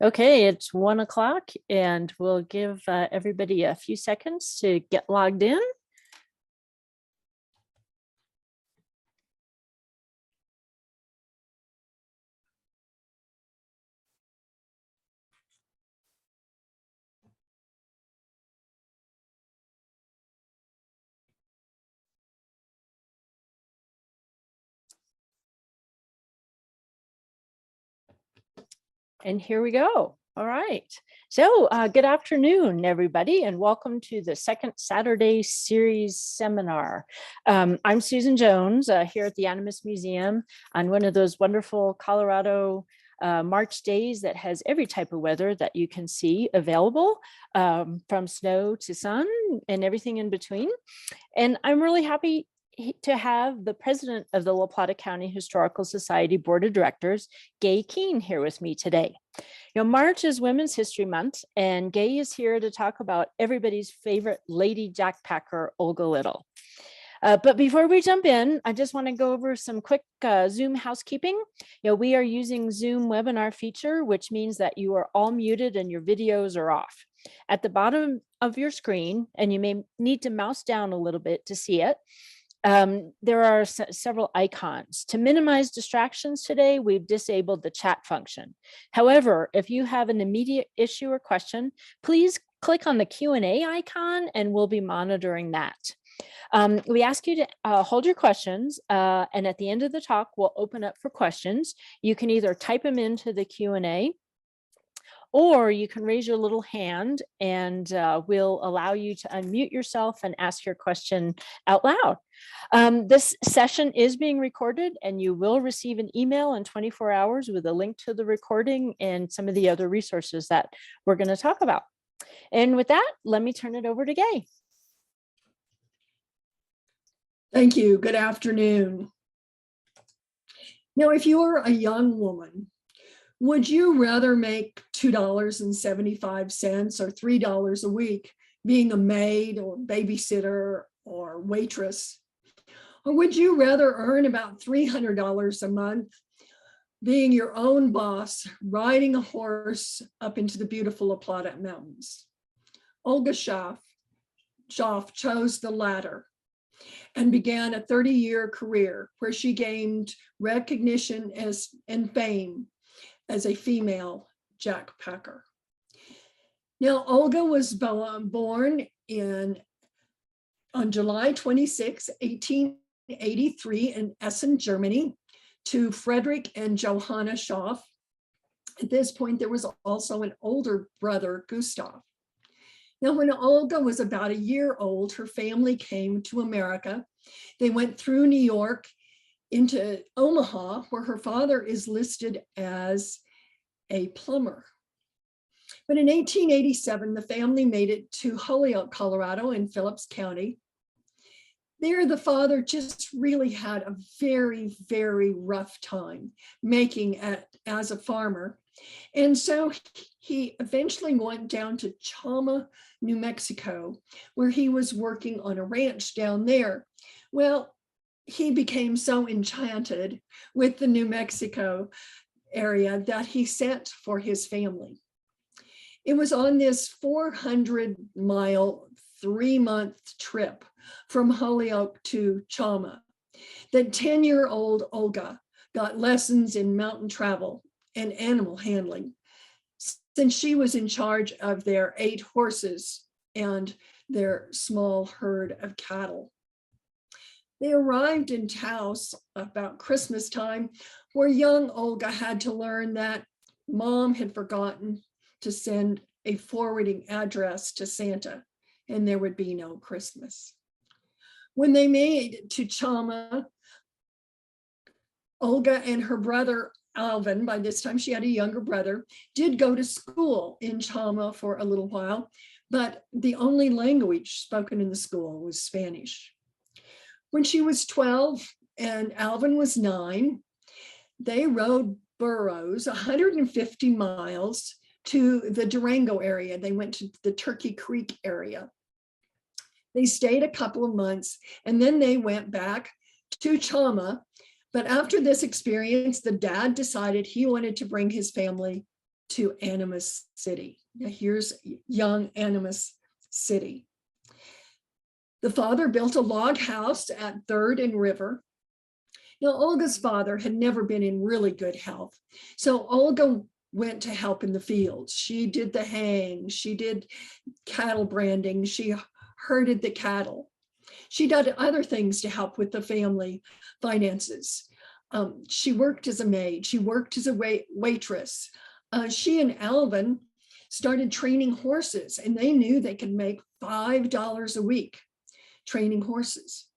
Okay, it's 1 o'clock and we'll give everybody a few seconds to get logged in. And here we go. All right. So good afternoon, everybody, and welcome to the second Saturday series seminar. I'm Susan Jones here at the Animas Museum on one of those wonderful Colorado March days that has every type of weather that you can see available, from snow to sun and everything in between. And I'm really happy to have the president of the La Plata County Historical Society Board of Directors, Gay Keene, here with me today. March is Women's History Month, and Gay is here to talk about everybody's favorite lady jackpacker, Olga Little. But before we jump in, I just want to go over some quick Zoom housekeeping. We are using Zoom webinar feature, which means that you are all muted and your videos are off. At the bottom of your screen, and you may need to mouse down a little bit to see it, there are several icons. To minimize distractions today, we've disabled the chat function. However, if you have an immediate issue or question, please click on the Q&A icon and we'll be monitoring that. We ask you to hold your questions, and at the end of the talk, we'll open up for questions. You can either type them into the Q&A, or you can raise your little hand and we'll allow you to unmute yourself and ask your question out loud. This session is being recorded and you will receive an email in 24 hours with a link to the recording and some of the other resources that we're going to talk about. And with that, let me turn it over to Gay. Thank you. Good afternoon. Now, if you're a young woman, would you rather make $2.75 or $3 a week being a maid or babysitter or waitress? Or would you rather earn about $300 a month being your own boss, riding a horse up into the beautiful La Plata Mountains? Olga Schaff chose the latter and began a 30-year career where she gained recognition and fame as a female jackpacker. Now, Olga was born on July 26, 1883 in Essen, Germany, to Frederick and Johanna Schaff. At this point, there was also an older brother, Gustav. Now, when Olga was about a year old, her family came to America. They went through New York into Omaha, where her father is listed as a plumber. But in 1887, the family made it to Holyoke, Colorado in Phillips County. There, the father just really had a very, very rough time making it as a farmer. And so he eventually went down to Chama, New Mexico, where he was working on a ranch down there. Well, he became so enchanted with the New Mexico area that he sent for his family. It was on this 400-mile, 3-month trip from Holyoke to Chama that 10-year-old Olga got lessons in mountain travel and animal handling, since she was in charge of their 8 horses and their small herd of cattle. They arrived in Taos about Christmas time, where young Olga had to learn that mom had forgotten to send a forwarding address to Santa, and there would be no Christmas. When they made it to Chama, Olga and her brother Alvin, by this time she had a younger brother, did go to school in Chama for a little while, but the only language spoken in the school was Spanish. When she was 12 and Alvin was 9, they rode burros 150 miles to the Durango area. They went to the Turkey Creek area. They stayed a couple of months and then they went back to Chama. But after this experience, the dad decided he wanted to bring his family to Animas City. Now here's young Animas City. The father built a log house at 3rd and River. Now, Olga's father had never been in really good health. So Olga went to help in the fields. She did the haying, she did cattle branding, she herded the cattle. She did other things to help with the family finances. She worked as a maid, she worked as a waitress. She and Alvin started training horses, and they knew they could make $5 a week training horses.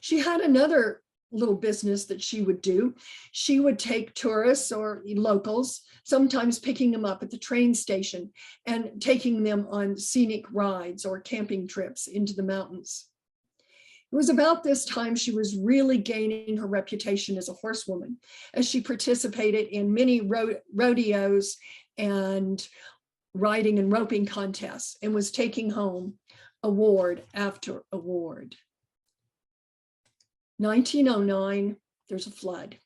She had another little business that she would do. She would take tourists or locals, sometimes picking them up at the train station and taking them on scenic rides or camping trips into the mountains. It was about this time she was really gaining her reputation as a horsewoman, as she participated in many rodeos and riding and roping contests, and was taking home award after award. 1909, there's a flood.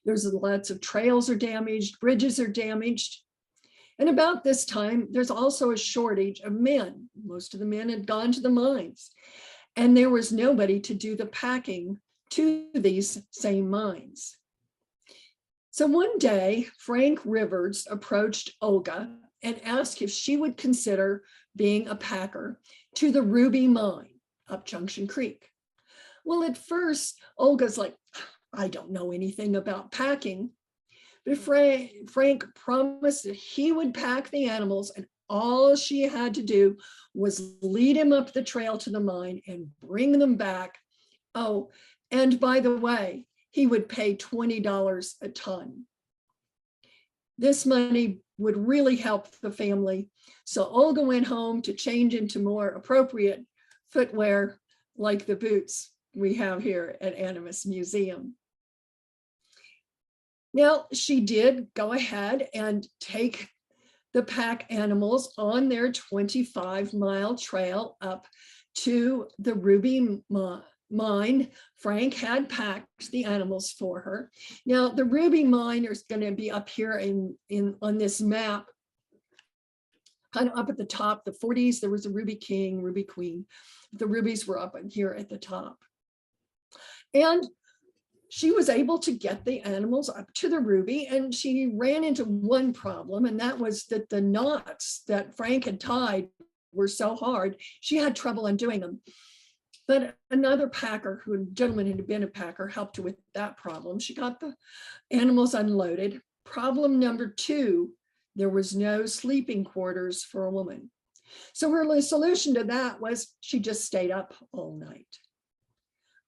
There's lots of trails are damaged, bridges are damaged. And about this time, there's also a shortage of men. Most of the men had gone to the mines, and there was nobody to do the packing to these same mines. So one day, Frank Rivers approached Olga and asked if she would consider being a packer to the Ruby Mine up Junction Creek. Well, at first, Olga's like, I don't know anything about packing. But Frank promised that he would pack the animals, and all she had to do was lead him up the trail to the mine and bring them back. Oh, and by the way, he would pay $20 a ton. This money would really help the family. So Olga went home to change into more appropriate footwear, like the boots we have here at Animas Museum. Now, she did go ahead and take the pack animals on their 25-mile trail up to the Ruby Mine. Frank had packed the animals for her. Now, the Ruby Mine is going to be up here on this map, kind of up at the top. The 40s, there was a Ruby King, Ruby Queen. The rubies were up here at the top. And she was able to get the animals up to the Ruby, and she ran into one problem, and that was that the knots that Frank had tied were so hard, she had trouble undoing them. But another packer, gentleman who had been a packer, helped her with that problem. She got the animals unloaded. Problem number 2, there was no sleeping quarters for a woman. So her solution to that was she just stayed up all night.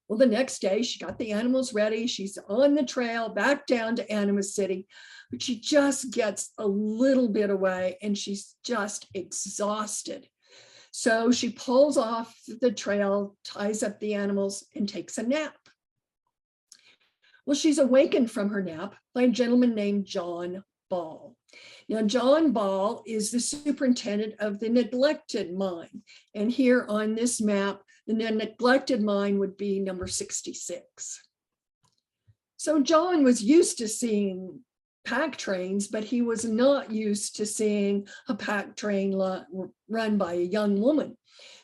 Well, the next day she got the animals ready. She's on the trail back down to Animas City, but she just gets a little bit away and she's just exhausted. So she pulls off the trail, ties up the animals, and takes a nap. Well, she's awakened from her nap by a gentleman named John Ball. Now, John Ball is the superintendent of the neglected mine. And here on this map, the neglected mine would be number 66. So John was used to seeing pack trains, but he was not used to seeing a pack train run by a young woman.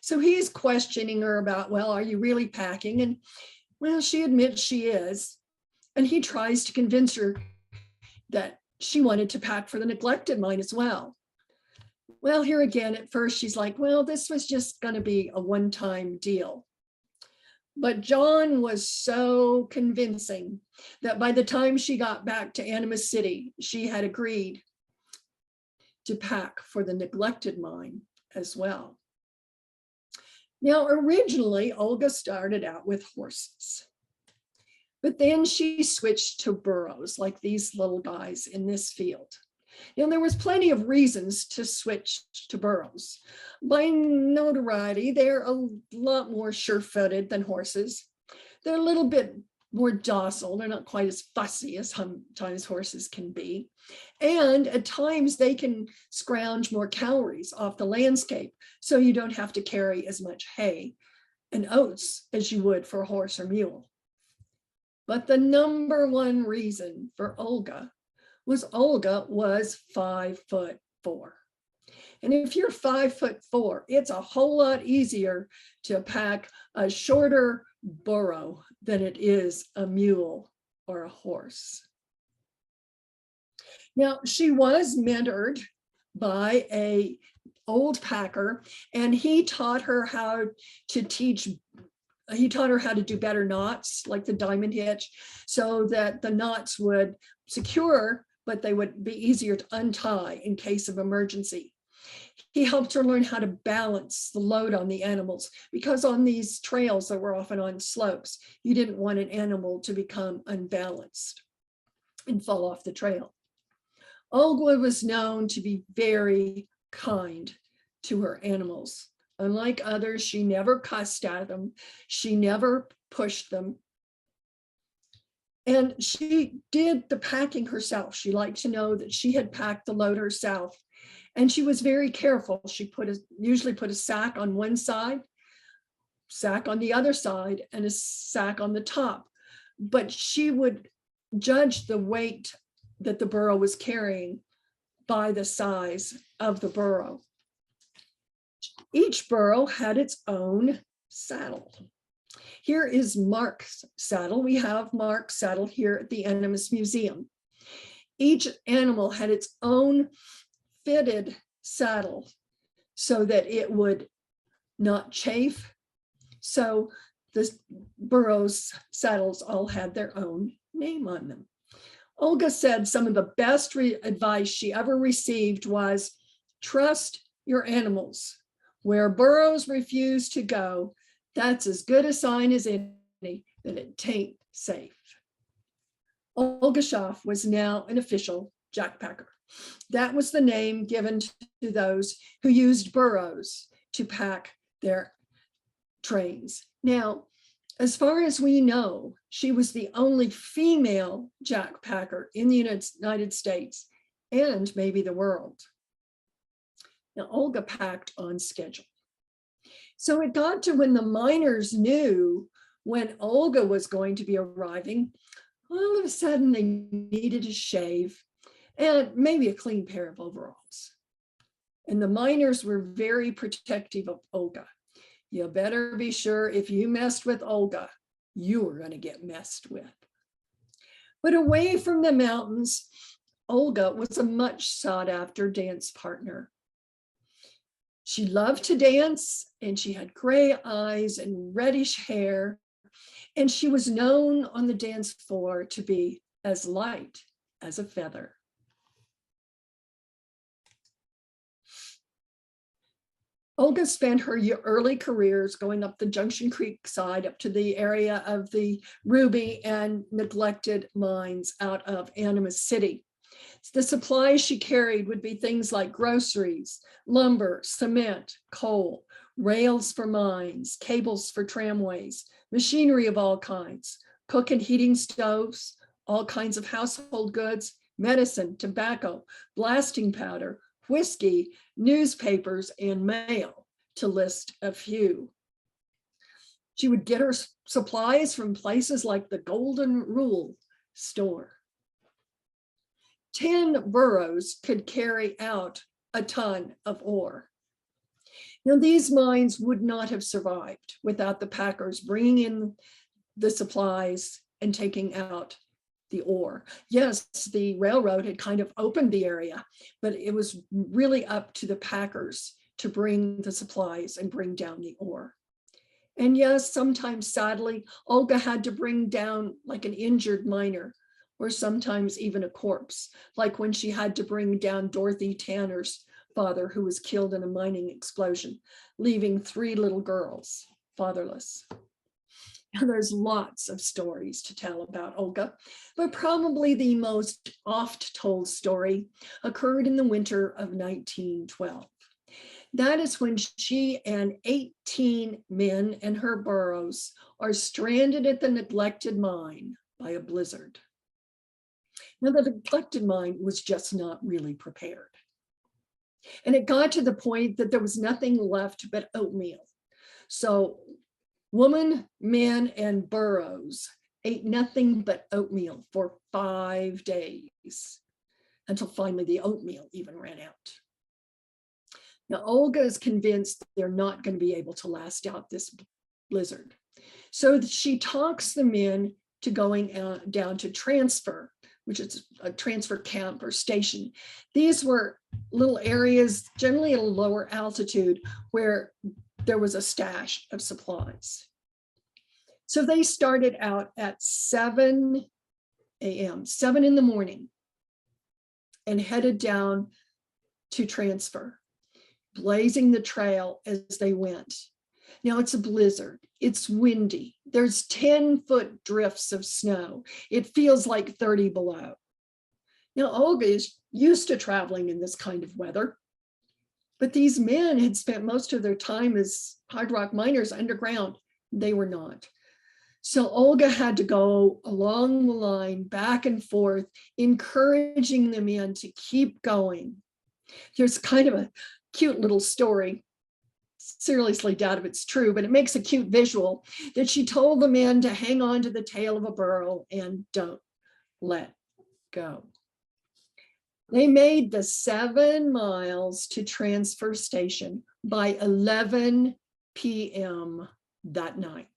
So he's questioning her about, well, are you really packing? And well, she admits she is. And he tries to convince her that she wanted to pack for the neglected mine as well. Well, here again, at first she's like, well, this was just going to be a one-time deal. But John was so convincing that by the time she got back to Animas City, she had agreed to pack for the neglected mine as well. Now, originally, Olga started out with horses, but then she switched to burros, like these little guys in this field. Now, there was plenty of reasons to switch to burros. By notoriety, they're a lot more sure-footed than horses. They're a little bit more docile. They're not quite as fussy as sometimes horses can be. And at times they can scrounge more calories off the landscape, so you don't have to carry as much hay and oats as you would for a horse or mule. But the number one reason for Olga was Olga was 5'4". And if you're 5'4", it's a whole lot easier to pack a shorter burro than it is a mule or a horse. Now, she was mentored by a old packer, and he taught her how to do better knots, like the diamond hitch, so that the knots would secure, but they would be easier to untie in case of emergency. He helped her learn how to balance the load on the animals, because on these trails that were often on slopes, you didn't want an animal to become unbalanced and fall off the trail. Olga was known to be very kind to her animals. Unlike others, she never cussed at them. She never pushed them. And she did the packing herself. She liked to know that she had packed the load herself. And she was very careful. She usually put a sack on one side, sack on the other side, and a sack on the top. But she would judge the weight that the burro was carrying by the size of the burro. Each burro had its own saddle. Here is Mark's saddle. We have Mark's saddle here at the Animas Museum. Each animal had its own fitted saddle so that it would not chafe. So the burros' saddles all had their own name on them. Olga said some of the best advice she ever received was, trust your animals. Where burros refuse to go, that's as good a sign as any that it tain't safe. Olga Schaff was now an official jackpacker. That was the name given to those who used burros to pack their trains. Now, as far as we know, she was the only female jackpacker in the United States and maybe the world. Now, Olga packed on schedule. So it got to when the miners knew when Olga was going to be arriving, all of a sudden they needed a shave and maybe a clean pair of overalls. And the miners were very protective of Olga. You better be sure if you messed with Olga, you were going to get messed with. But away from the mountains, Olga was a much sought after dance partner. She loved to dance, and she had gray eyes and reddish hair, and she was known on the dance floor to be as light as a feather. Olga spent her early careers going up the Junction Creek side up to the area of the Ruby and neglected mines out of Animas City. The supplies she carried would be things like groceries, lumber, cement, coal, rails for mines, cables for tramways, machinery of all kinds, cook and heating stoves, all kinds of household goods, medicine, tobacco, blasting powder, whiskey, newspapers, and mail, to list a few. She would get her supplies from places like the Golden Rule store. 10 burros could carry out a ton of ore. Now, these mines would not have survived without the packers bringing in the supplies and taking out the ore. Yes, the railroad had kind of opened the area, but it was really up to the packers to bring the supplies and bring down the ore. And yes, sometimes, sadly, Olga had to bring down like an injured miner, or sometimes even a corpse, like when she had to bring down Dorothy Tanner's father, who was killed in a mining explosion, leaving 3 little girls fatherless. And there's lots of stories to tell about Olga, but probably the most oft told story occurred in the winter of 1912. That is when she and 18 men and her burros are stranded at the neglected mine by a blizzard. Now, the neglected mine was just not really prepared. And it got to the point that there was nothing left but oatmeal. So women, men, and burros ate nothing but oatmeal for 5 days. until finally the oatmeal even ran out. Now, Olga is convinced they're not going to be able to last out this blizzard. So she talks the men to going down to transfer, which is a transfer camp or station. These were little areas, generally at a lower altitude, where there was a stash of supplies. So they started out at 7 a.m., 7 in the morning, and headed down to transfer, blazing the trail as they went. Now it's a blizzard, it's windy, there's 10-foot drifts of snow. It feels like 30 below. Now Olga is used to traveling in this kind of weather, but these men had spent most of their time as hard rock miners underground. They were not. So Olga had to go along the line, back and forth, encouraging the men to keep going. There's kind of a cute little story. Seriously doubt if it's true, but it makes a cute visual that she told the men to hang on to the tail of a burro and don't let go. They made the 7 miles to transfer station by 11 p.m. that night.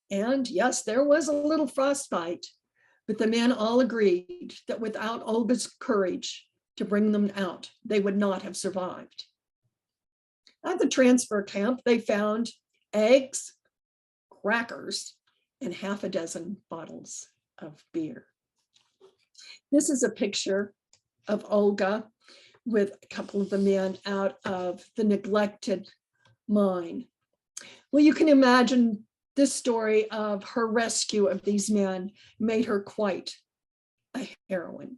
And yes, there was a little frostbite, but the men all agreed that without Olga's courage to bring them out, they would not have survived. At the transfer camp, they found eggs, crackers, and half a dozen bottles of beer. This is a picture of Olga with a couple of the men out of the neglected mine. Well, you can imagine this story of her rescue of these men made her quite a heroine.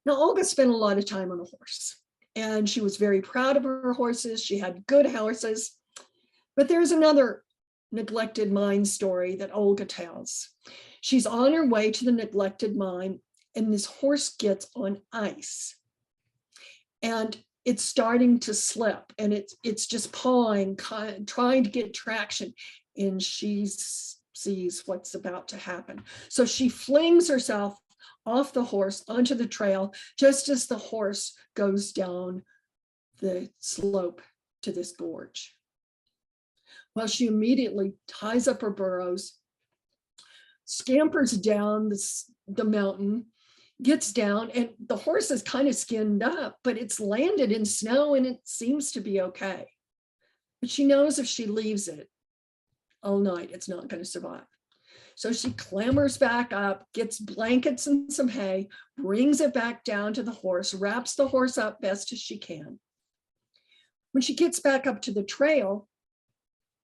Now, Olga spent a lot of time on a horse, and she was very proud of her horses. She had good horses, but there's another neglected mine story that Olga tells. She's on her way to the neglected mine, and this horse gets on ice, and it's starting to slip, and it's just pawing, trying to get traction, and she sees what's about to happen. So she flings herself off the horse onto the trail just as the horse goes down the slope to this gorge. Well, she immediately ties up her burros, scampers down the mountain, gets down, and the horse is kind of skinned up, but it's landed in snow and it seems to be okay. But she knows if she leaves it all night, it's not going to survive. So she clambers back up, gets blankets and some hay, brings it back down to the horse, wraps the horse up best as she can. When she gets back up to the trail,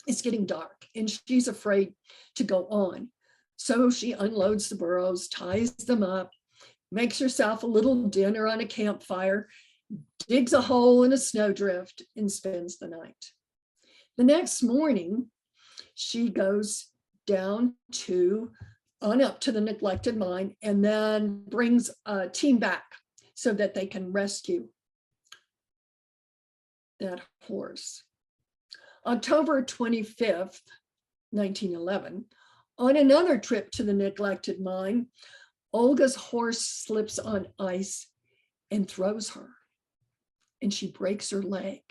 it's getting dark and she's afraid to go on. So she unloads the burros, ties them up, makes herself a little dinner on a campfire, digs a hole in a snowdrift, and spends the night. The next morning, she goes down on up to the neglected mine and then brings a team back so that they can rescue that horse. October 25th, 1911, on another trip to the neglected mine, Olga's horse slips on ice and throws her, and she breaks her leg.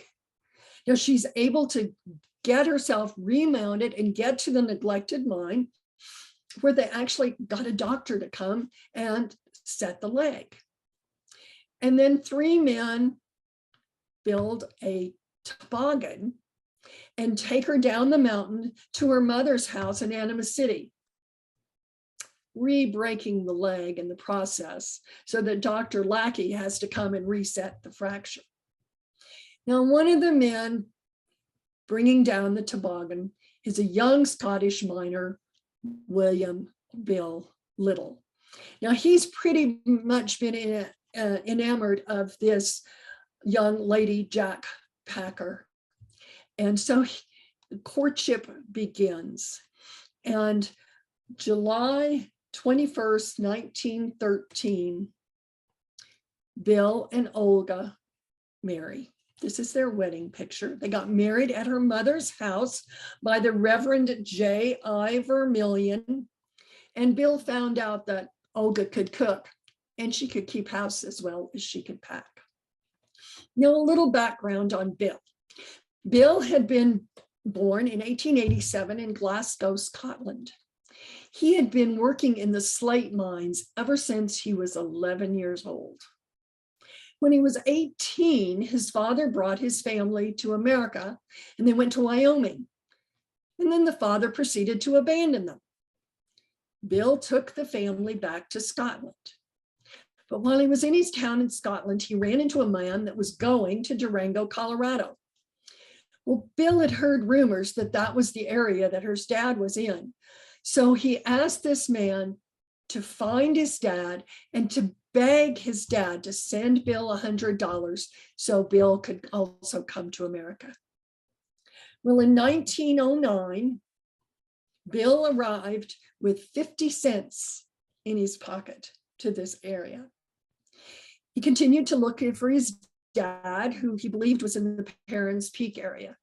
Now she's able to get herself remounted and get to the neglected mine, where they actually got a doctor to come and set the leg. And then 3 men build a toboggan and take her down the mountain to her mother's house in Anima City, re-breaking the leg in the process so that Dr. Lackey has to come and reset the fracture. Now, one of the men bringing down the toboggan is a young Scottish miner, William Bill Little. Now, he's pretty much been enamored of this young lady, Jack Packer. And so the courtship begins. And July 21st, 1913, Bill and Olga marry. This is their wedding picture. They got married at her mother's house by the Reverend J.I. Vermillion. And Bill found out that Olga could cook, and she could keep house as well as she could pack. Now, a little background on Bill. Bill had been born in 1887 in Glasgow, Scotland. He had been working in the slate mines ever since he was 11 years old. When he was 18, his father brought his family to America, and they went to Wyoming. And then the father proceeded to abandon them. Bill took the family back to Scotland. But while he was in his town in Scotland, he ran into a man that was going to Durango, Colorado. Well, Bill had heard rumors that that was the area that his dad was in. So he asked this man to find his dad and to beg his dad to send Bill $100 so Bill could also come to America. Well, in 1909, Bill arrived with 50 cents in his pocket to this area. He continued to look for his dad, who he believed was in the Perrins Peak area.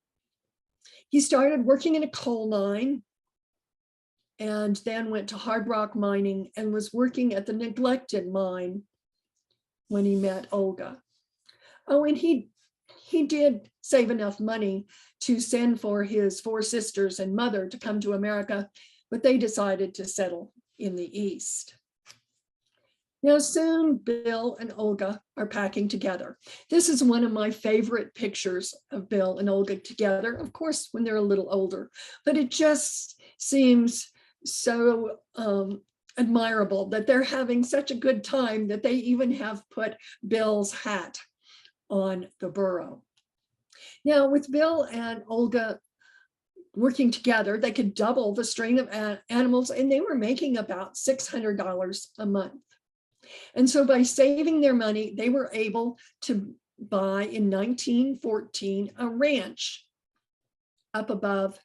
He started working in a coal mine and then went to hard rock mining and was working at the neglected mine when he met Olga. Oh, and he did save enough money to send for his 4 sisters and mother to come to America, but they decided to settle in the East. Now, soon Bill and Olga are packing together. This is one of my favorite pictures of Bill and Olga together, of course, when they're a little older, but it just seems so admirable that they're having such a good time that they even have put Bill's hat on the burro. Now, with Bill and Olga working together, they could double the strain of animals, and they were making about $600 a month. And so by saving their money, they were able to buy in 1914 a ranch up above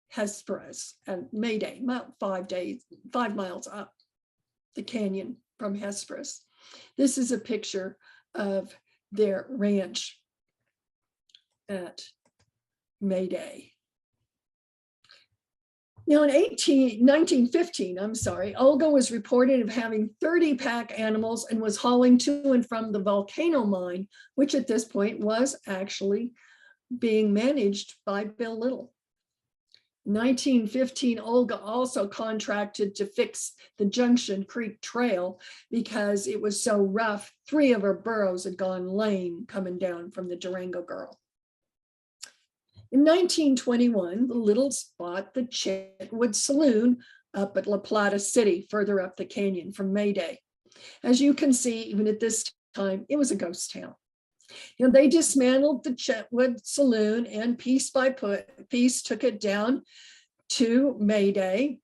Hesperus and Mayday, about 5 miles up the canyon from Hesperus. This is a picture of their ranch at Mayday. Now, in 1915, Olga was reported of having 30 pack animals and was hauling to and from the volcano mine, which at this point was actually being managed by Bill Little. In 1915, Olga also contracted to fix the Junction Creek Trail because it was so rough. 3 of her burros had gone lame coming down from the Durango Girl. In 1921, the Littles bought the Chitwood Saloon up at La Plata City, further up the canyon from Mayday. As you can see, even at this time, it was a ghost town. You know, they dismantled the Chitwood Saloon and piece by piece took it down to Mayday.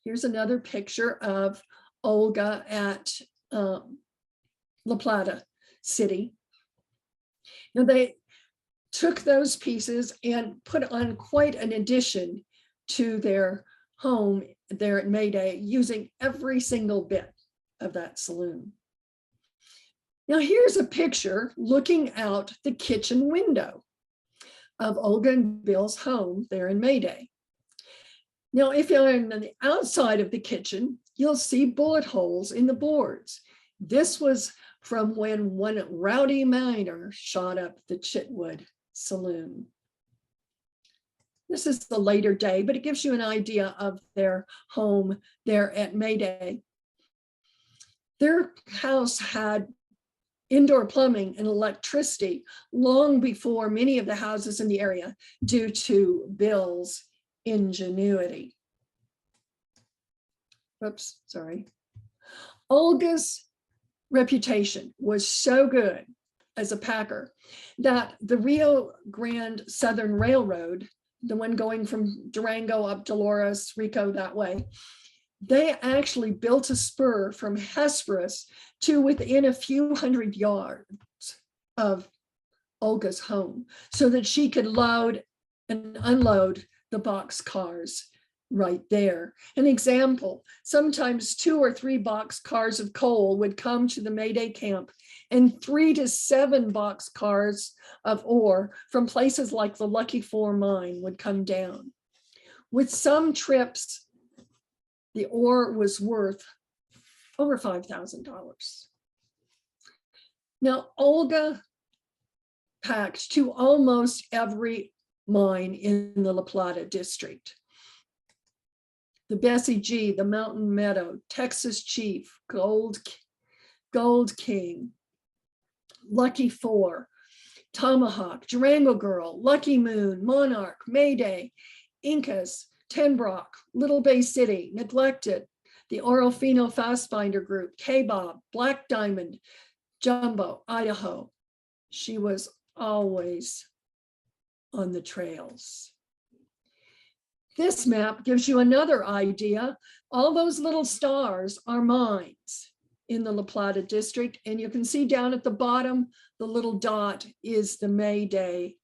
Here's another picture of Olga at La Plata City. Now, they took those pieces and put on quite an addition to their home there at Mayday, using every single bit of that saloon. Now, here's a picture looking out the kitchen window of Olga and Bill's home there in Mayday. Now, if you're on the outside of the kitchen, you'll see bullet holes in the boards. This was from when one rowdy miner shot up the Chitwood Saloon. This is the later day, but it gives you an idea of their home there at Mayday. Their house had indoor plumbing and electricity long before many of the houses in the area, due to Bill's ingenuity. Oops, sorry. Olga's reputation was so good as a packer that the Rio Grande Southern Railroad, the one going from Durango up Dolores, Rico that way, they actually built a spur from Hesperus to within a few hundred yards of Olga's home so that she could load and unload the box cars right there. An example, sometimes 2 or 3 box cars of coal would come to the Mayday camp, and 3 to 7 box cars of ore from places like the Lucky 4 mine would come down. With some trips, the ore was worth over $5,000. Now, Olga packed to almost every mine in the La Plata district. The Bessie G, the Mountain Meadow, Texas Chief, Gold King, Lucky Four, Tomahawk, Durango Girl, Lucky Moon, Monarch, Mayday, Incas, Tenbrock, Little Bay City, Neglected, the Orofino Fastfinder Group, K-Bob, Black Diamond, Jumbo, Idaho. She was always on the trails. This map gives you another idea. All those little stars are mines in the La Plata district. And you can see down at the bottom, the little dot is the Mayday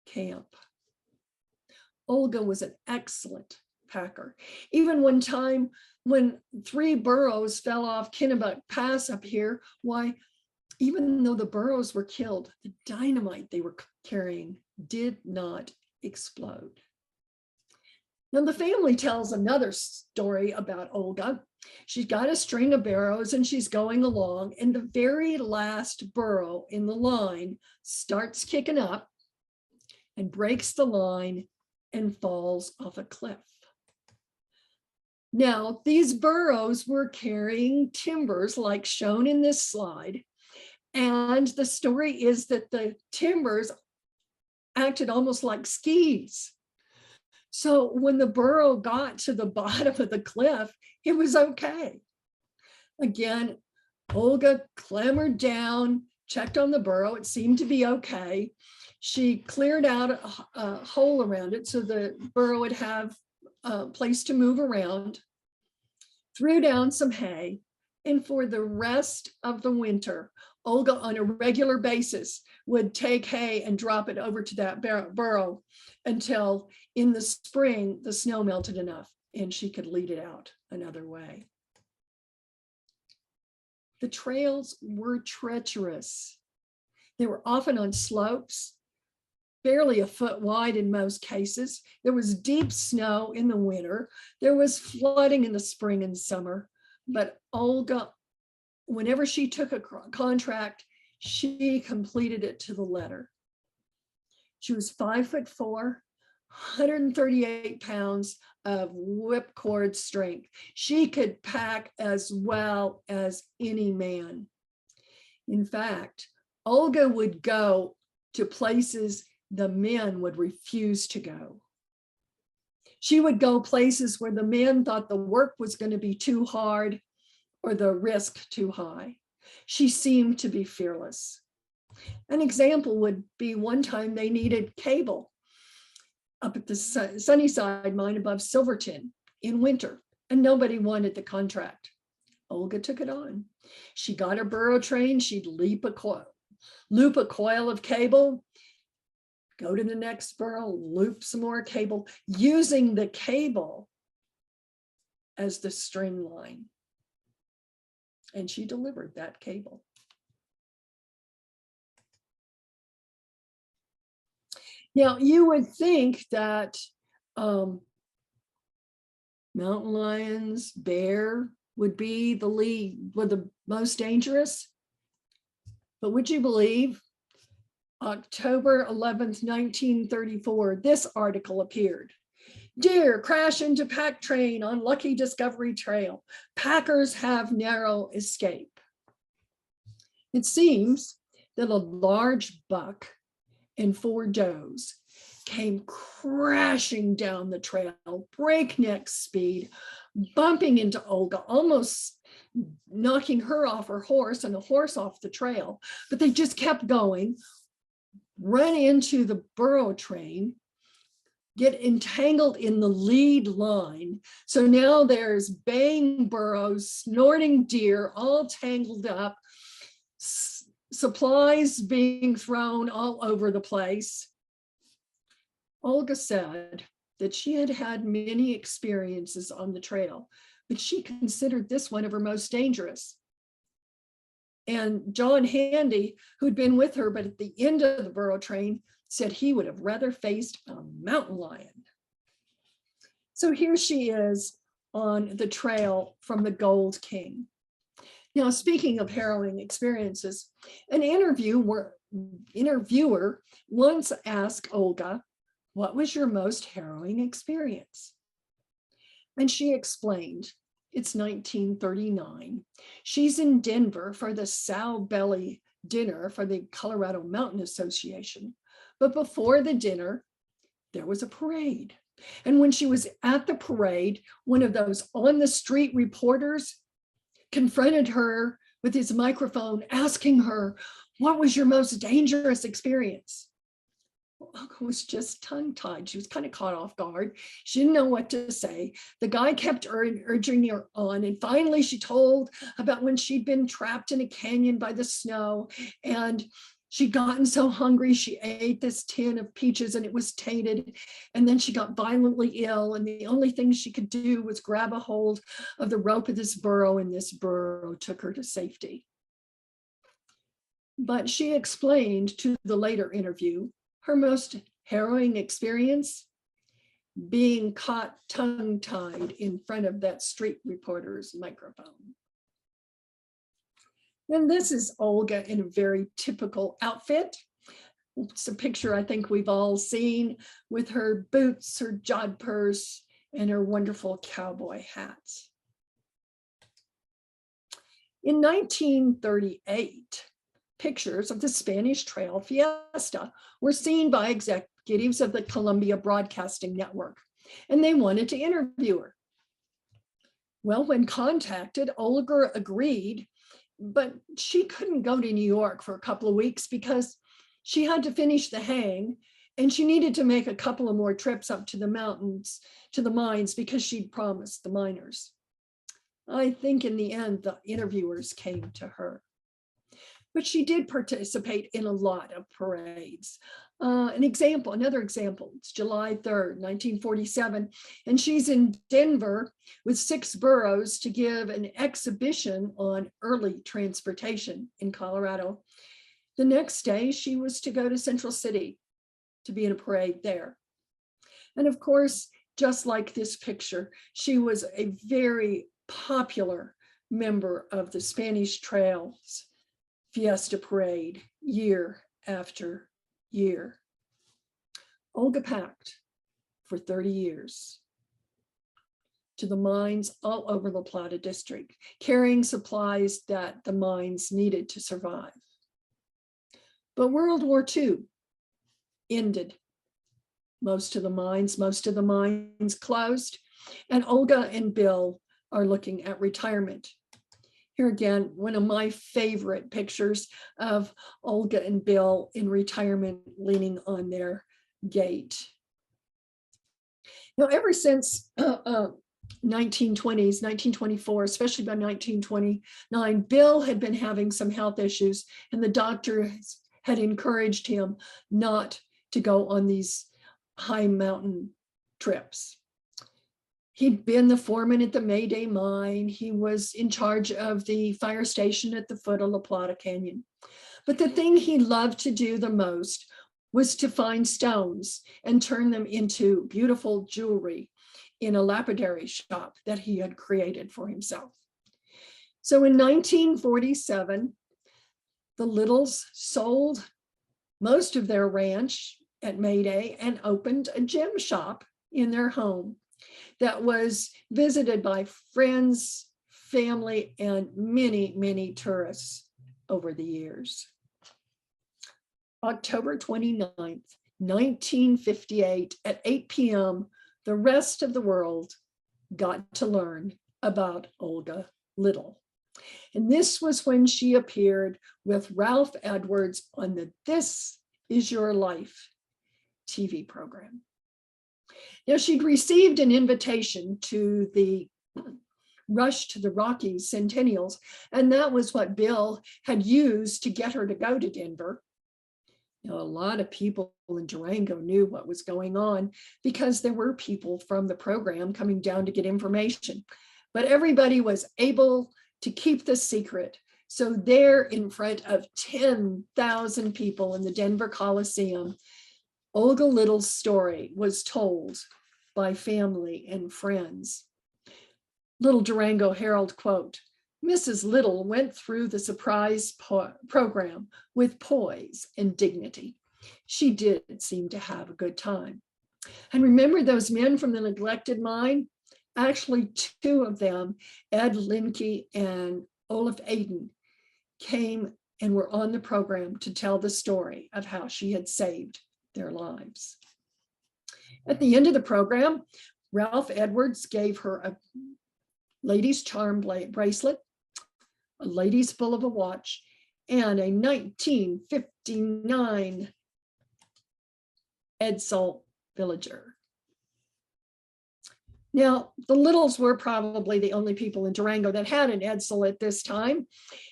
camp. Olga was an excellent packer. Even one time when 3 burros fell off Kennebec Pass up here, why, even though the burros were killed, the dynamite they were carrying did not explode. Now the family tells another story about Olga. She's got a string of burros and she's going along, and the very last burro in the line starts kicking up and breaks the line and falls off a cliff. Now, these burros were carrying timbers like shown in this slide. And the story is that the timbers acted almost like skis. So when the burro got to the bottom of the cliff, it was okay. Again, Olga clambered down, checked on the burro. It seemed to be okay. She cleared out a hole around it so the burro would have a place to move around, threw down some hay, and for the rest of the winter, Olga on a regular basis would take hay and drop it over to that burro until in the spring, the snow melted enough and she could lead it out another way. The trails were treacherous. They were often on slopes, barely a foot wide in most cases. There was deep snow in the winter. There was flooding in the spring and summer, but Olga, whenever she took a contract, she completed it to the letter. She was 5'4", 138 pounds of whipcord strength. She could pack as well as any man. In fact, Olga would go to places the men would refuse to go. She would go places where the men thought the work was going to be too hard or the risk too high. She seemed to be fearless. An example would be one time they needed cable up at the Sunnyside mine above Silverton in winter, and nobody wanted the contract. Olga took it on. She got her burro train. She'd loop a coil of cable, go to the next burro, loop some more cable, using the cable as the string line. And she delivered that cable. Now, you would think that mountain lions, bear would be the most dangerous. But would you believe, October 11th, 1934, this article appeared. Deer crash into pack train on Lucky Discovery Trail. Packers have narrow escape. It seems that a large buck and 4 does came crashing down the trail, breakneck speed, bumping into Olga, almost knocking her off her horse and the horse off the trail. But they just kept going, run into the burro train, get entangled in the lead line. So now there's baying burros, snorting deer, all tangled up, supplies being thrown all over the place. Olga said that she had had many experiences on the trail, but she considered this one of her most dangerous. And John Handy, who'd been with her, but at the end of the burro train, said he would have rather faced a mountain lion. So here she is on the trail from the Gold King. Now, speaking of harrowing experiences, an interviewer once asked Olga, "What was your most harrowing experience?" And she explained, it's 1939. She's in Denver for the Sow Belly dinner for the Colorado Mountain Association. But before the dinner, there was a parade. And when she was at the parade, one of those on the street reporters confronted her with his microphone, asking her, "What was your most dangerous experience?" Olga was just tongue-tied. She was kind of caught off guard. She didn't know what to say. The guy kept urging her on. And finally, she told about when she'd been trapped in a canyon by the snow. And she'd gotten so hungry, she ate this tin of peaches and it was tainted. And then she got violently ill. And the only thing she could do was grab a hold of the rope of this burro. And this burro took her to safety. But she explained to the later interview, her most harrowing experience, being caught tongue-tied in front of that street reporter's microphone. And this is Olga in a very typical outfit. It's a picture I think we've all seen, with her boots, her jodhpurs, and her wonderful cowboy hats. In 1938, pictures of the Spanish Trail Fiesta were seen by executives of the Columbia Broadcasting Network, and they wanted to interview her. Well, when contacted, Olga agreed, but she couldn't go to New York for a couple of weeks because she had to finish the hang, and she needed to make a couple of more trips up to the mountains, to the mines, because she'd promised the miners. I think in the end, the interviewers came to her. But she did participate in a lot of parades. Another example, it's July 3rd, 1947, and she's in Denver with 6 burros to give an exhibition on early transportation in Colorado. The next day, she was to go to Central City to be in a parade there. And of course, just like this picture, she was a very popular member of the Spanish Trails Fiesta Parade year after year. Olga packed for 30 years to the mines all over La Plata district, carrying supplies that the mines needed to survive. But World War II ended. Most of the mines closed, and Olga and Bill are looking at retirement. Here again, one of my favorite pictures of Olga and Bill in retirement, leaning on their gate. Now, ever since 1920s, 1924, especially by 1929, Bill had been having some health issues, and the doctor had encouraged him not to go on these high mountain trips. He'd been the foreman at the Mayday mine. He was in charge of the fire station at the foot of La Plata Canyon. But the thing he loved to do the most was to find stones and turn them into beautiful jewelry in a lapidary shop that he had created for himself. So in 1947, the Littles sold most of their ranch at Mayday and opened a gem shop in their home that was visited by friends, family, and many, many tourists over the years. October 29th, 1958, at 8 p.m., the rest of the world got to learn about Olga Little. And this was when she appeared with Ralph Edwards on the This Is Your Life TV program. Now, she'd received an invitation to the Rush to the Rockies Centennials, and that was what Bill had used to get her to go to Denver. Now, a lot of people in Durango knew what was going on because there were people from the program coming down to get information, but everybody was able to keep the secret. So there, in front of 10,000 people in the Denver Coliseum, Olga Little's story was told by family and friends. Little Durango Herald quote, Mrs. Little went through the surprise program with poise and dignity. She did seem to have a good time. And remember those men from the neglected mine? Actually, two of them, Ed Linke and Olaf Aden, came and were on the program to tell the story of how she had saved their lives. At the end of the program, Ralph Edwards gave her a lady's charm bracelet, a lady's full of a watch, and a 1959 Edsel Villager. Now, the Littles were probably the only people in Durango that had an Edsel at this time.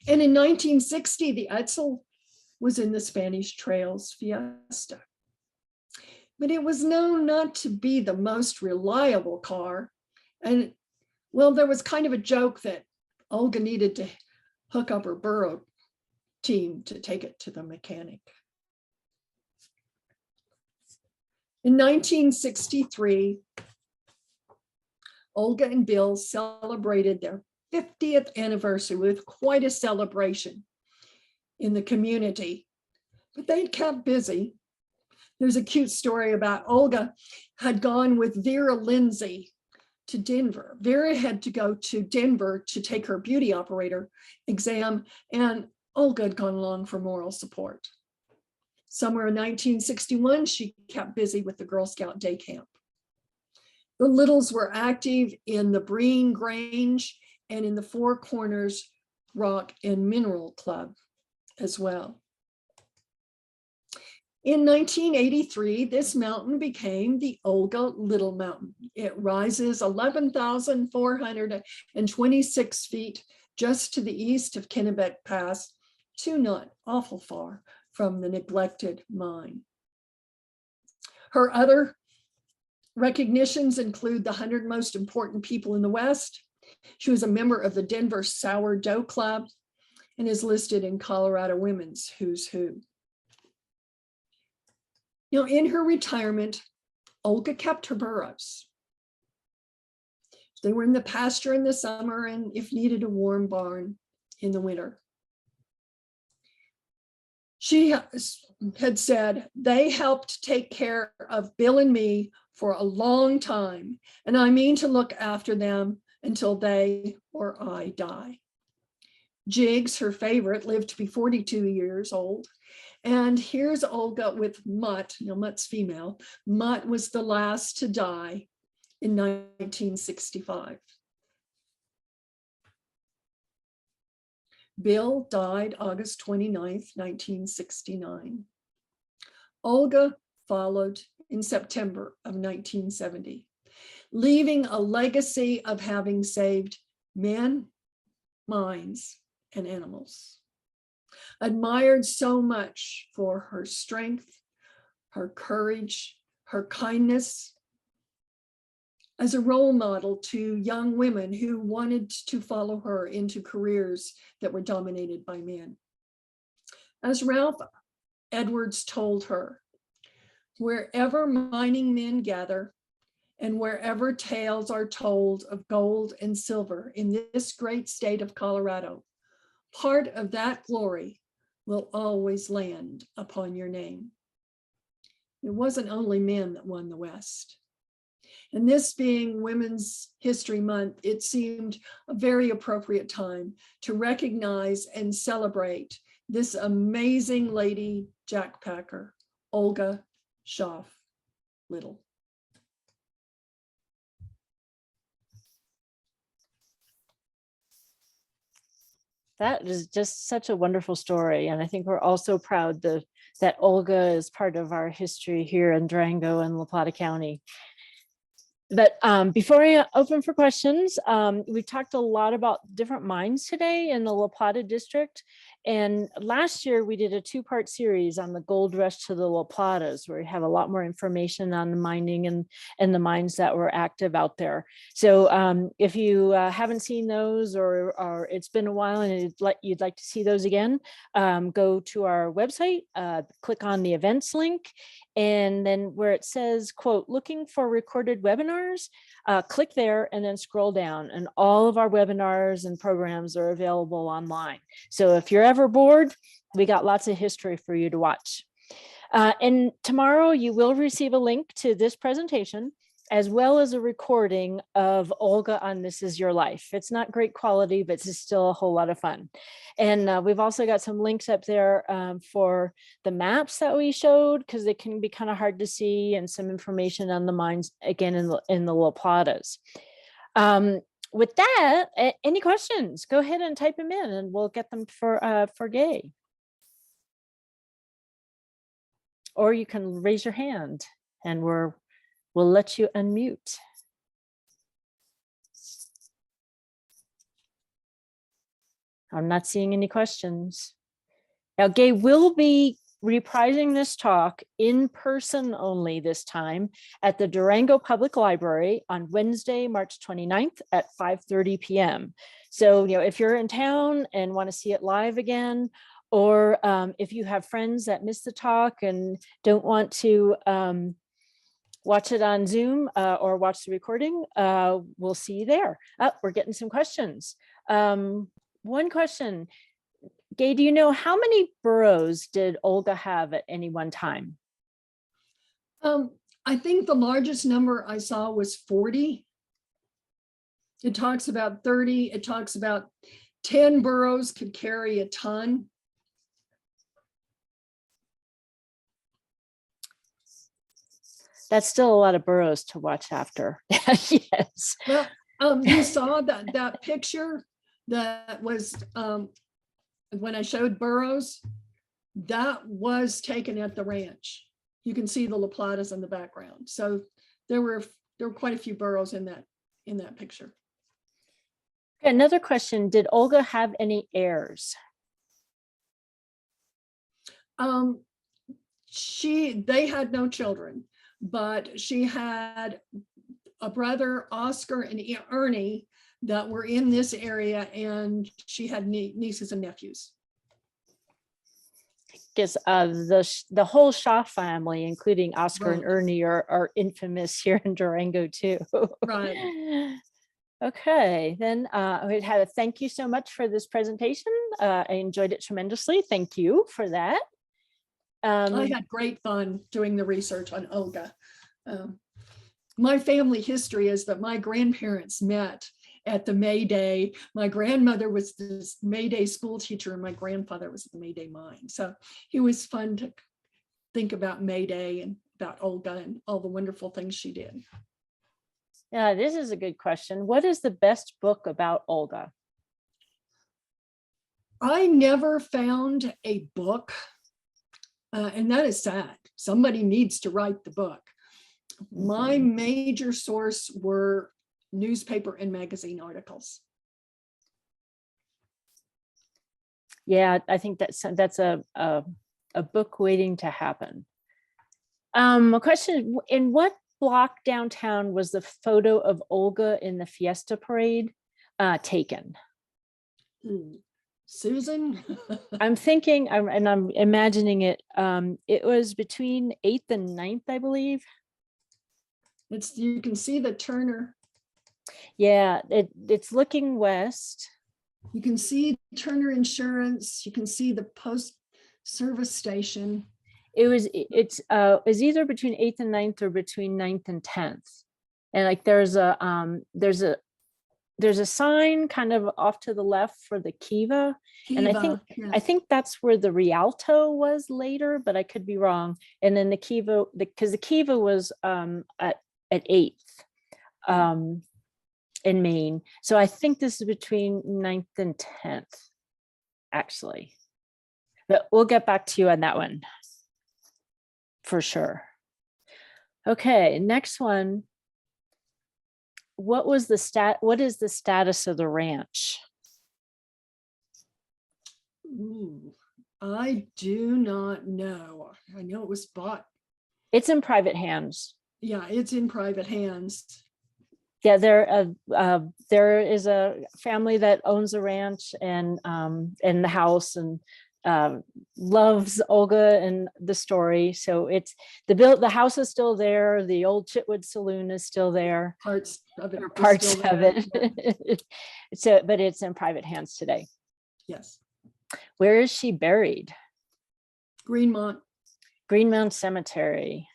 And in 1960, the Edsel was in the Spanish Trails Fiesta. But it was known not to be the most reliable car. And well, there was kind of a joke that Olga needed to hook up her burro team to take it to the mechanic. In 1963, Olga and Bill celebrated their 50th anniversary with quite a celebration in the community, but they kept busy. There's a cute story about Olga had gone with Vera Lindsay to Denver. Vera had to go to Denver to take her beauty operator exam, and Olga had gone along for moral support. Somewhere in 1961, she kept busy with the Girl Scout day camp. The Littles were active in the Breen Grange and in the Four Corners Rock and Mineral Club as well. In 1983, this mountain became the Olga Little Mountain. It rises 11,426 feet just to the east of Kennebec Pass, not awful far from the neglected mine. Her other recognitions include the 100 most important people in the West. She was a member of the Denver Sourdough Club and is listed in Colorado Women's Who's Who. Now, in her retirement, Olga kept her burros. They were in the pasture in the summer and, if needed, a warm barn in the winter. She had said, they helped take care of Bill and me for a long time, and I mean to look after them until they or I die. Jigs, her favorite, lived to be 42 years old. And here's Olga with Mutt. Now, Mutt's female. Mutt was the last to die in 1965. Bill died August 29th, 1969. Olga followed in September of 1970, leaving a legacy of having saved men, mines, and animals. Admired so much for her strength, her courage, her kindness, as a role model to young women who wanted to follow her into careers that were dominated by men. As Ralph Edwards told her, wherever mining men gather and wherever tales are told of gold and silver in this great state of Colorado, part of that glory will always land upon your name. It wasn't only men that won the West. And this being Women's History Month, it seemed a very appropriate time to recognize and celebrate this amazing lady jackpacker, Olga Schaff Little. That is just such a wonderful story. And I think we're also proud that Olga is part of our history here in Durango and La Plata County. But before I open for questions, we talked a lot about different mines today in the La Plata district. And last year we did a 2-part series on the gold rush to the La Platas, where we have a lot more information on the mining and the mines that were active out there. So if you haven't seen those, or it's been a while and you'd like to see those again, go to our website, click on the events link, and then where it says, quote, looking for recorded webinars, click there and then scroll down, and all of our webinars and programs are available online. So if you're ever bored, we got lots of history for you to watch. And tomorrow you will receive a link to this presentation, as well as a recording of Olga on This Is Your Life. It's not great quality, but it's still a whole lot of fun. And we've also got some links up there for the maps that we showed, because they can be kind of hard to see, and some information on the mines, again, in the La Platas. With that, any questions? Go ahead and type them in, and we'll get them for Gay. Or you can raise your hand, and we'll let you unmute. I'm not seeing any questions. Now, Gay will be reprising this talk in person only this time at the Durango Public Library on Wednesday, March 29th at 5:30 p.m. So, if you're in town and want to see it live again, or if you have friends that missed the talk and don't want to watch it on Zoom or watch the recording, we'll see you there. We're getting some questions. One question, Gay, do you know how many boroughs did Olga have at any one time? I think the largest number I saw was 40. It talks about 30. It talks about 10 boroughs could carry a ton. That's still a lot of boroughs to watch after. Yes. Well, you saw that picture that was when I showed boroughs, that was taken at the ranch. You can see the La Platas in the background. So there were quite a few boroughs in that picture. Another question, did Olga have any heirs? They had no children, but she had a brother, Oscar, and Ernie, that were in this area, and she had nieces and nephews. Because the whole Shaw family, including Oscar Right. and Ernie, are infamous here in Durango too. Right. Okay, then we had a thank you so much for this presentation. I enjoyed it tremendously. Thank you for that. I had great fun doing the research on Olga. My family history is that my grandparents met at the May Day. My grandmother was this May Day school teacher, and my grandfather was at the May Day mine. So it was fun to think about May Day and about Olga and all the wonderful things she did. Yeah, this is a good question. What is the best book about Olga? I never found a book, and that is sad. Somebody needs to write the book. My major source were newspaper and magazine articles. Yeah, I think that's a book waiting to happen. A question, in what block downtown was the photo of Olga in the Fiesta Parade taken? Susan? I'm thinking, and I'm imagining it, it was between 8th and 9th, I believe. You can see the Turner. Yeah, it's looking west. You can see Turner Insurance. You can see the post service station. It's either between 8th and 9th or between 9th and 10th. And like there's a sign kind of off to the left for the Kiva. And I think that's where the Rialto was later, but I could be wrong. And then the Kiva, because the Kiva was at 8th. In Maine. So I think this is between 9th and 10th, actually. But we'll get back to you on that one for sure. Okay, next one. What is the status of the ranch? Ooh, I do not know. I know it was bought. It's in private hands. Yeah, it's in private hands. Yeah, there is a family that owns a ranch and the house, and loves Olga and the story. So it's the house is still there. The old Chitwood Saloon is still there, Parts of it or are parts still of there. it. So, but it's in private hands today. Yes. Where is she buried? Greenmont. Greenmount Cemetery,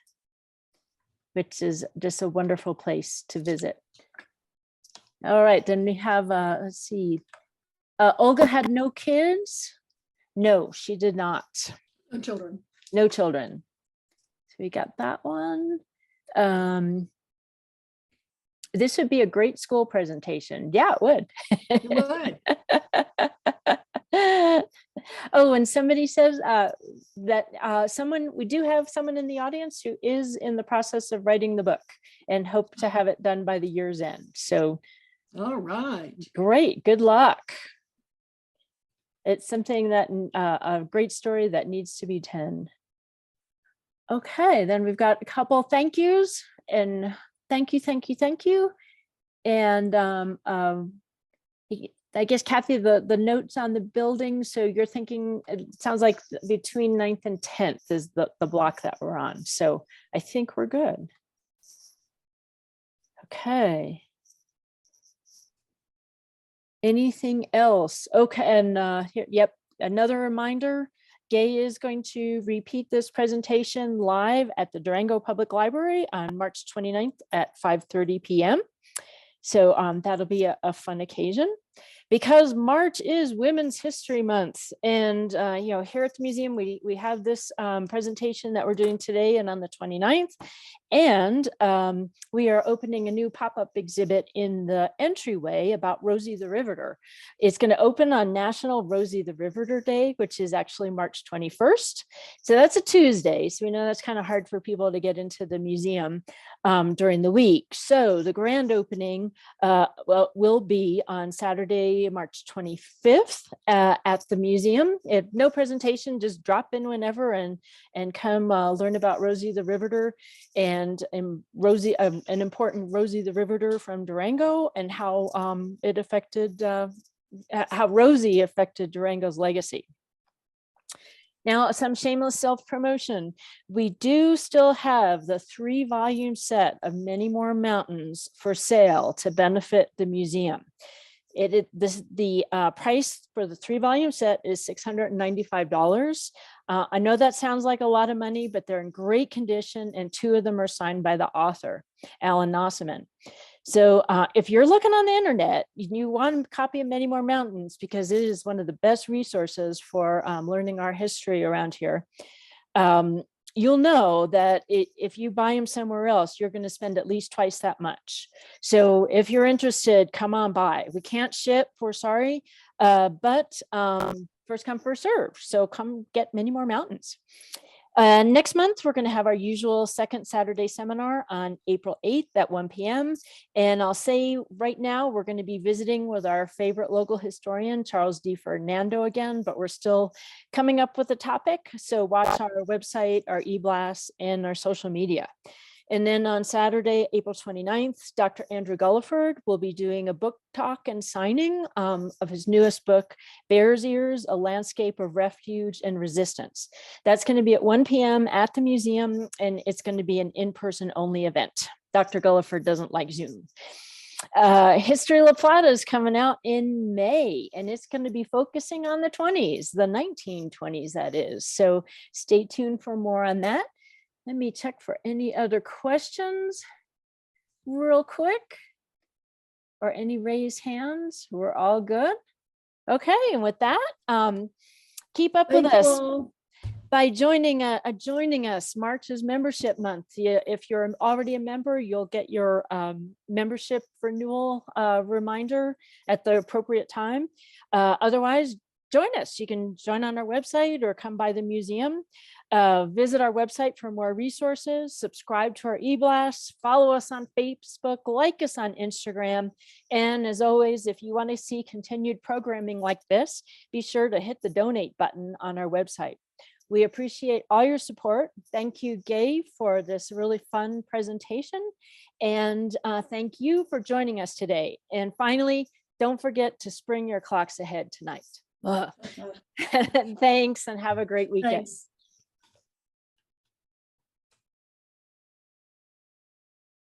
which is just a wonderful place to visit. All right, then we have, let's see. Olga had no kids. No, she did not. No children. No children. So we got that one. This would be a great school presentation. Yeah, it would. It would. Oh, and somebody says that we do have someone in the audience who is in the process of writing the book and hope to have it done by the year's end. So All right. great, good luck. It's something that a great story that needs to be 10. Okay, then we've got a couple thank yous, and thank you. And I guess, Kathy, the notes on the building. So you're thinking, it sounds like between 9th and 10th is the block that we're on. So I think we're good. Okay. Anything else? Okay, and here, yep, another reminder. Gay is going to repeat this presentation live at the Durango Public Library on March 29th at 5:30 p.m. So that'll be a fun occasion. Because March is Women's History Month, and here at the museum we have this presentation that we're doing today and on the 29th, and we are opening a new pop-up exhibit in the entryway about Rosie the Riveter. It's going to open on National Rosie the Riveter Day, which is actually March 21st. So that's a Tuesday. So we know that's kind of hard for people to get into the museum during the week. So the grand opening will be on Saturday, March 25th at the museum. No presentation, just drop in whenever and come learn about Rosie the Riveter and Rosie, an important Rosie the Riveter from Durango, and how it affected, how Rosie affected Durango's legacy. Now, some shameless self-promotion. We do still have the 3-volume set of Many More Mountains for sale to benefit the museum. The price for the 3-volume set is $695. I know that sounds like a lot of money, but they're in great condition, and 2 of them are signed by the author, Alan Nossaman. So if you're looking on the internet, you want a copy of Many More Mountains because it is one of the best resources for learning our history around here. You'll know that if you buy them somewhere else, you're going to spend at least twice that much. So if you're interested, come on by. We can't ship, we're sorry, but first come, first serve. So come get Many More Mountains. Next month, we're going to have our usual second Saturday seminar on April 8th at 1 p.m. And I'll say right now, we're going to be visiting with our favorite local historian, Charles D. Fernando again, but we're still coming up with a topic. So watch our website, our e-blasts, and our social media. And then on Saturday, April 29th, Dr. Andrew Gulliford will be doing a book talk and signing of his newest book, Bear's Ears, A Landscape of Refuge and Resistance. That's going to be at 1 p.m. at the museum, and it's going to be an in-person only event. Dr. Gulliford doesn't like Zoom. History La Plata is coming out in May, and it's going to be focusing on the 20s, the 1920s, that is. So stay tuned for more on that. Let me check for any other questions real quick, or any raised hands. We're all good. Okay, and with that, keep up with us by joining us. March is membership month. If you're already a member, you'll get your membership renewal reminder at the appropriate time. Otherwise, join us. You can join on our website or come by the museum. Visit our website for more resources, subscribe to our e-blasts, follow us on Facebook, like us on Instagram. And as always, if you want to see continued programming like this, be sure to hit the donate button on our website. We appreciate all your support. Thank you, Gabe, for this really fun presentation. And thank you for joining us today. And finally, don't forget to spring your clocks ahead tonight. Thanks and have a great weekend. Thanks.